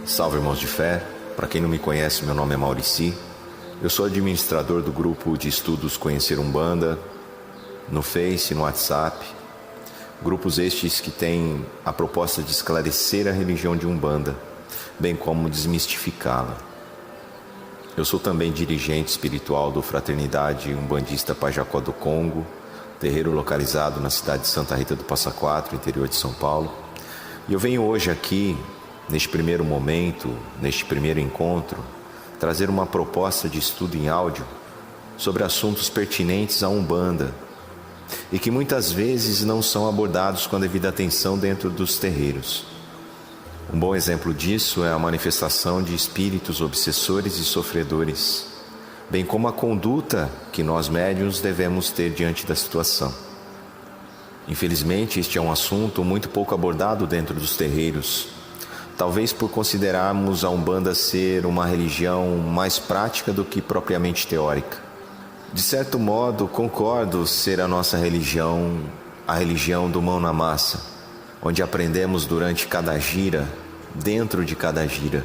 Salve, irmãos de fé. Para quem não me conhece, meu nome é Maurici. Eu sou administrador do grupo de estudos Conhecer Umbanda, no Face, no WhatsApp. Grupos estes que têm a proposta de esclarecer a religião de Umbanda, bem como desmistificá-la. Eu sou também dirigente espiritual do Fraternidade Umbandista Pajacó do Congo, terreiro localizado na cidade de Santa Rita do Passa Quatro, interior de São Paulo. E eu venho hoje aqui, neste primeiro momento, neste primeiro encontro, trazer uma proposta de estudo em áudio sobre assuntos pertinentes à Umbanda e que muitas vezes não são abordados com a devida atenção dentro dos terreiros. Um bom exemplo disso é a manifestação de espíritos obsessores e sofredores, bem como a conduta que nós médiuns devemos ter diante da situação. Infelizmente, este é um assunto muito pouco abordado dentro dos terreiros, talvez por considerarmos a Umbanda ser uma religião mais prática do que propriamente teórica. De certo modo, concordo ser a nossa religião a religião do mão na massa, onde aprendemos durante cada gira, dentro de cada gira.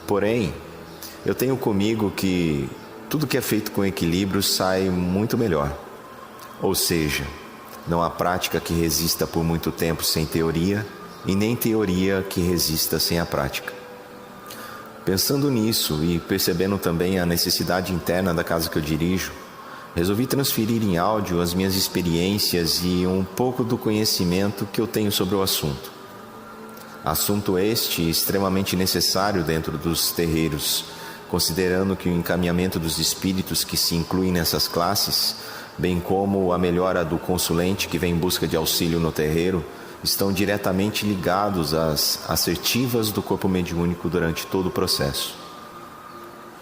Porém, eu tenho comigo que tudo que é feito com equilíbrio sai muito melhor. Ou seja, não há prática que resista por muito tempo sem teoria, e nem teoria que resista sem a prática. Pensando nisso e percebendo também a necessidade interna da casa que eu dirijo, resolvi transferir em áudio as minhas experiências e um pouco do conhecimento que eu tenho sobre o assunto. Assunto este extremamente necessário dentro dos terreiros, considerando que o encaminhamento dos espíritos que se incluem nessas classes, bem como a melhora do consulente que vem em busca de auxílio no terreiro, estão diretamente ligados às assertivas do corpo mediúnico durante todo o processo.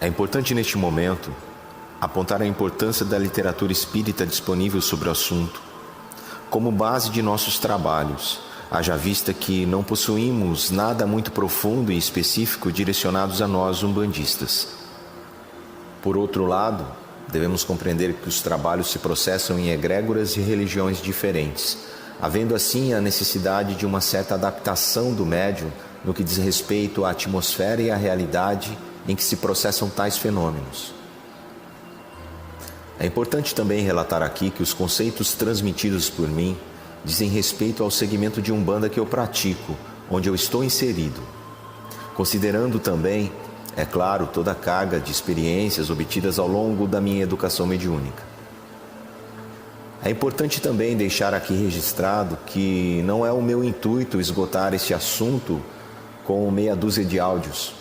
É importante neste momento apontar a importância da literatura espírita disponível sobre o assunto, como base de nossos trabalhos, haja vista que não possuímos nada muito profundo e específico direcionados a nós umbandistas. Por outro lado, devemos compreender que os trabalhos se processam em egrégoras e religiões diferentes, havendo assim a necessidade de uma certa adaptação do médium no que diz respeito à atmosfera e à realidade em que se processam tais fenômenos. É importante também relatar aqui que os conceitos transmitidos por mim dizem respeito ao segmento de Umbanda que eu pratico, onde eu estou inserido, considerando também, é claro, toda a carga de experiências obtidas ao longo da minha educação mediúnica. É importante também deixar aqui registrado que não é o meu intuito esgotar este assunto com meia dúzia de áudios,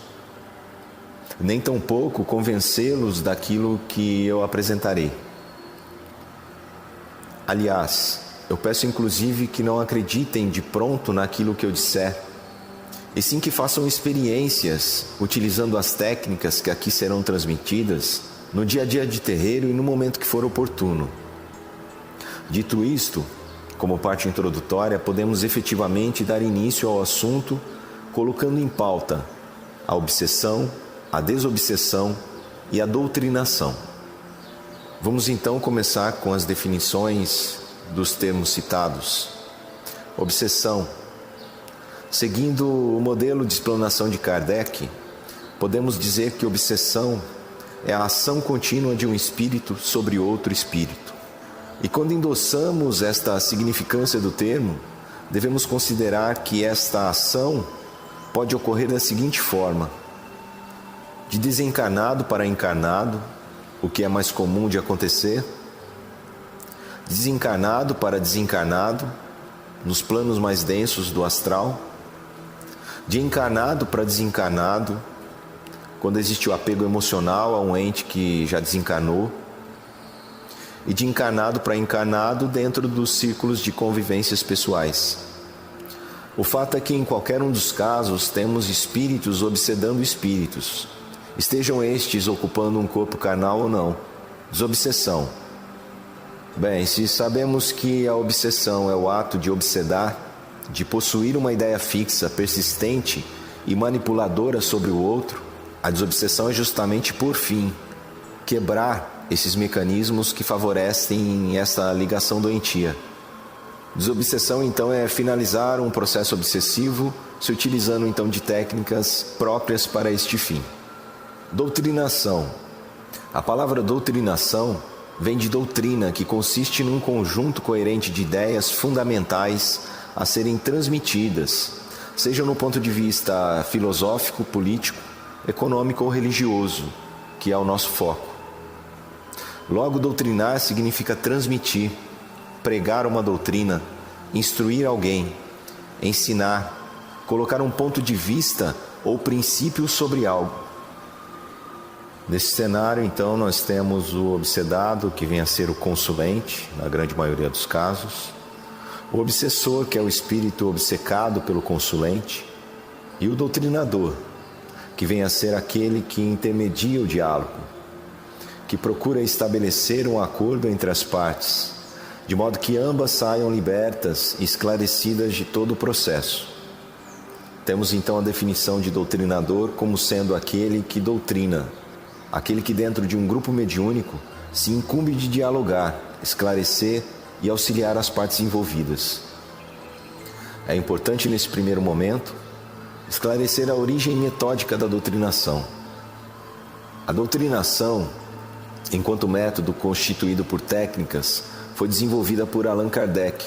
nem tampouco convencê-los daquilo que eu apresentarei. Aliás, eu peço inclusive que não acreditem de pronto naquilo que eu disser, e sim que façam experiências utilizando as técnicas que aqui serão transmitidas no dia a dia de terreiro e no momento que for oportuno. Dito isto, como parte introdutória, podemos efetivamente dar início ao assunto colocando em pauta a obsessão, a desobsessão e a doutrinação. Vamos então começar com as definições dos termos citados. Obsessão. Seguindo o modelo de explanação de Kardec, podemos dizer que obsessão é a ação contínua de um espírito sobre outro espírito. E quando endossamos esta significância do termo, devemos considerar que esta ação pode ocorrer da seguinte forma: de desencarnado para encarnado, o que é mais comum de acontecer, desencarnado para desencarnado, nos planos mais densos do astral, de encarnado para desencarnado, quando existe o apego emocional a um ente que já desencarnou, e de encarnado para encarnado dentro dos círculos de convivências pessoais. O fato é que em qualquer um dos casos temos espíritos obsedando espíritos, estejam estes ocupando um corpo carnal ou não. Desobsessão. Bem, se sabemos que a obsessão é o ato de obsedar, de possuir uma ideia fixa, persistente e manipuladora sobre o outro, a desobsessão é justamente, por fim, quebrar esses mecanismos que favorecem essa ligação doentia. Desobsessão, então, é finalizar um processo obsessivo, se utilizando, então, de técnicas próprias para este fim. Doutrinação. A palavra doutrinação vem de doutrina, que consiste num conjunto coerente de ideias fundamentais a serem transmitidas, seja no ponto de vista filosófico, político, econômico ou religioso, que é o nosso foco. Logo, doutrinar significa transmitir, pregar uma doutrina, instruir alguém, ensinar, colocar um ponto de vista ou princípio sobre algo. Nesse cenário, então, nós temos o obsedado, que vem a ser o consulente, na grande maioria dos casos, o obsessor, que é o espírito obcecado pelo consulente, e o doutrinador, que vem a ser aquele que intermedia o diálogo, que procura estabelecer um acordo entre as partes, de modo que ambas saiam libertas e esclarecidas de todo o processo. Temos então a definição de doutrinador como sendo aquele que doutrina, aquele que dentro de um grupo mediúnico se incumbe de dialogar, esclarecer e auxiliar as partes envolvidas. É importante nesse primeiro momento esclarecer a origem metódica da doutrinação. A doutrinação, enquanto método constituído por técnicas, foi desenvolvida por Allan Kardec,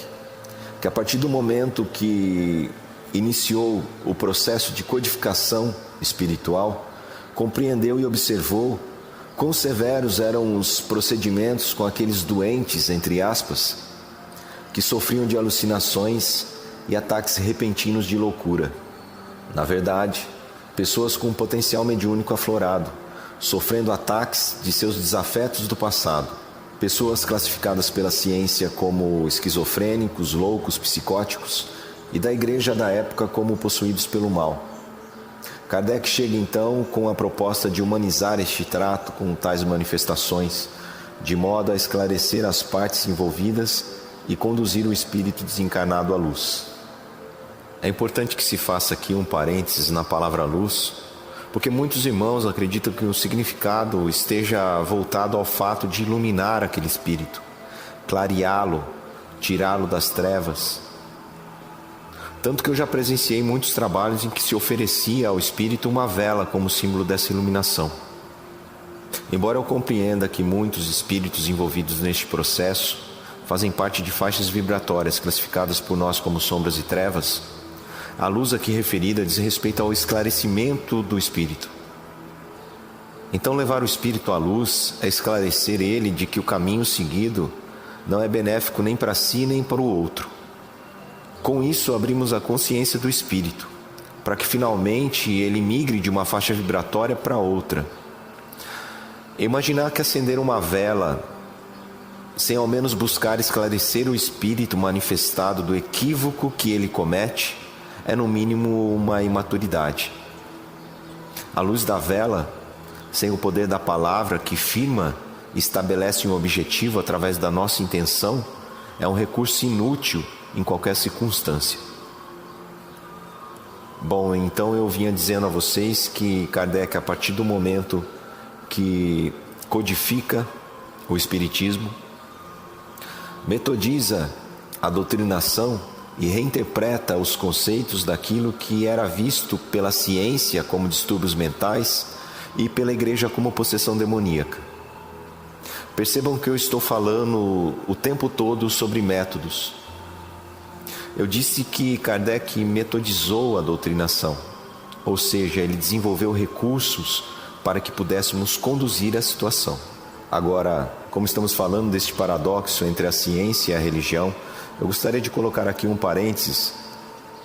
que a partir do momento que iniciou o processo de codificação espiritual, compreendeu e observou quão severos eram os procedimentos com aqueles doentes, entre aspas, que sofriam de alucinações e ataques repentinos de loucura. Na verdade, pessoas com um potencial mediúnico aflorado, sofrendo ataques de seus desafetos do passado, pessoas classificadas pela ciência como esquizofrênicos, loucos, psicóticos, e da igreja da época como possuídos pelo mal. Kardec chega então com a proposta de humanizar este trato com tais manifestações, de modo a esclarecer as partes envolvidas e conduzir o espírito desencarnado à luz. É importante que se faça aqui um parênteses na palavra luz, porque muitos irmãos acreditam que o significado esteja voltado ao fato de iluminar aquele espírito, clareá-lo, tirá-lo das trevas. Tanto que eu já presenciei muitos trabalhos em que se oferecia ao espírito uma vela como símbolo dessa iluminação. Embora eu compreenda que muitos espíritos envolvidos neste processo fazem parte de faixas vibratórias classificadas por nós como sombras e trevas, a luz aqui referida diz respeito ao esclarecimento do espírito. Então, levar o espírito à luz é esclarecer ele de que o caminho seguido não é benéfico nem para si nem para o outro. Com isso, abrimos a consciência do espírito, para que finalmente ele migre de uma faixa vibratória para outra. Imaginar que acender uma vela, sem ao menos buscar esclarecer o espírito manifestado do equívoco que ele comete, é no mínimo uma imaturidade. A luz da vela, sem o poder da palavra que firma e estabelece um objetivo através da nossa intenção, é um recurso inútil em qualquer circunstância. Bom, então eu vinha dizendo a vocês que Kardec, a partir do momento que codifica o Espiritismo, metodiza a doutrinação e reinterpreta os conceitos daquilo que era visto pela ciência como distúrbios mentais e pela igreja como possessão demoníaca. Percebam que eu estou falando o tempo todo sobre métodos. Eu disse que Kardec metodizou a doutrinação, ou seja, ele desenvolveu recursos para que pudéssemos conduzir a situação. Agora, como estamos falando deste paradoxo entre a ciência e a religião, eu gostaria de colocar aqui um parênteses,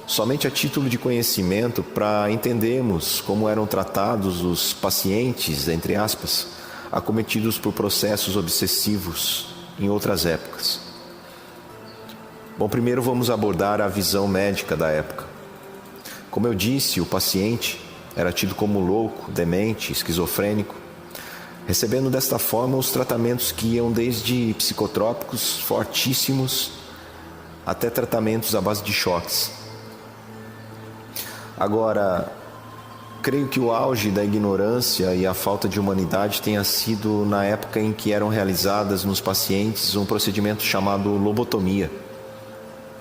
somente a título de conhecimento, para entendermos como eram tratados os pacientes, entre aspas, acometidos por processos obsessivos em outras épocas. Bom, primeiro vamos abordar a visão médica da época. Como eu disse, o paciente era tido como louco, demente, esquizofrênico, recebendo desta forma os tratamentos que iam desde psicotrópicos fortíssimos até tratamentos à base de choques. Agora, creio que o auge da ignorância e a falta de humanidade tenha sido na época em que eram realizadas nos pacientes um procedimento chamado lobotomia,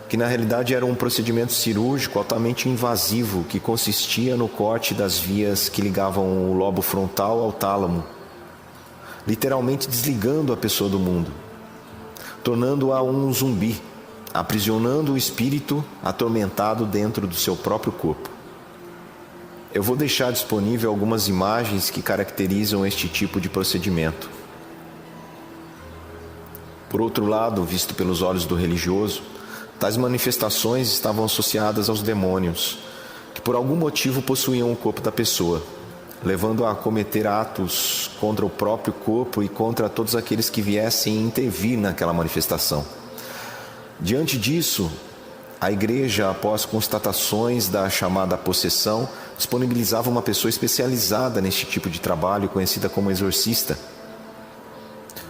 que na realidade era um procedimento cirúrgico altamente invasivo que consistia no corte das vias que ligavam o lobo frontal ao tálamo, literalmente desligando a pessoa do mundo, tornando-a um zumbi, aprisionando o espírito atormentado dentro do seu próprio corpo. Eu vou deixar disponível algumas imagens que caracterizam este tipo de procedimento. Por outro lado, visto pelos olhos do religioso, tais manifestações estavam associadas aos demônios, que por algum motivo possuíam o corpo da pessoa, levando-a a cometer atos contra o próprio corpo e contra todos aqueles que viessem intervir naquela manifestação. Diante disso, a igreja, após constatações da chamada possessão, disponibilizava uma pessoa especializada neste tipo de trabalho, conhecida como exorcista.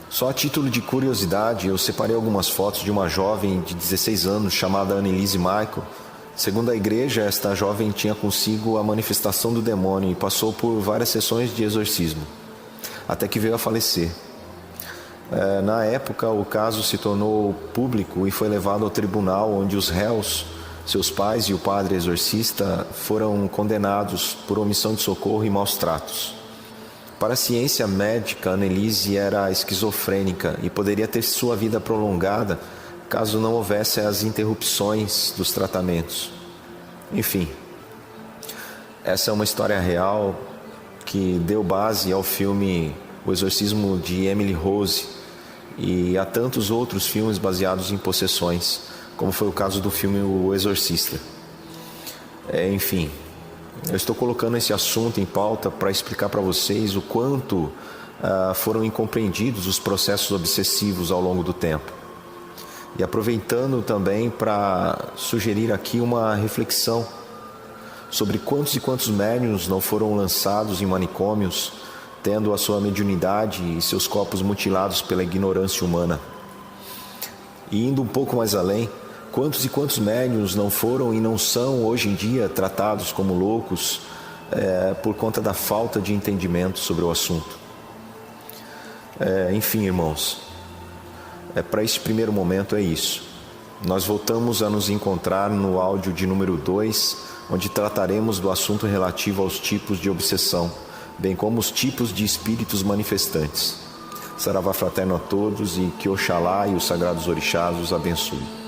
Só a título de curiosidade, eu separei algumas fotos de uma jovem de 16 anos chamada Annelise Michael. Segundo a igreja, esta jovem tinha consigo a manifestação do demônio e passou por várias sessões de exorcismo, até que veio a falecer. Na época, o caso se tornou público e foi levado ao tribunal, onde os réus, seus pais e o padre exorcista foram condenados por omissão de socorro e maus tratos. Para a ciência médica, Annelise era esquizofrênica e poderia ter sua vida prolongada caso não houvesse as interrupções dos tratamentos. Enfim, essa é uma história real que deu base ao filme O Exorcismo de Emily Rose e a tantos outros filmes baseados em possessões, como foi o caso do filme O Exorcista. Enfim, eu estou colocando esse assunto em pauta para explicar para vocês o quanto foram incompreendidos os processos obsessivos ao longo do tempo. E aproveitando também para sugerir aqui uma reflexão sobre quantos e quantos médiuns não foram lançados em manicômios, tendo a sua mediunidade e seus corpos mutilados pela ignorância humana. E indo um pouco mais além, quantos e quantos médiuns não foram e não são hoje em dia tratados como loucos por conta da falta de entendimento sobre o assunto. Enfim, irmãos, para este primeiro momento é isso. Nós voltamos a nos encontrar no áudio de número 2, onde trataremos do assunto relativo aos tipos de obsessão, bem como os tipos de espíritos manifestantes. Saravá fraterno a todos e que Oxalá e os sagrados orixás os abençoem.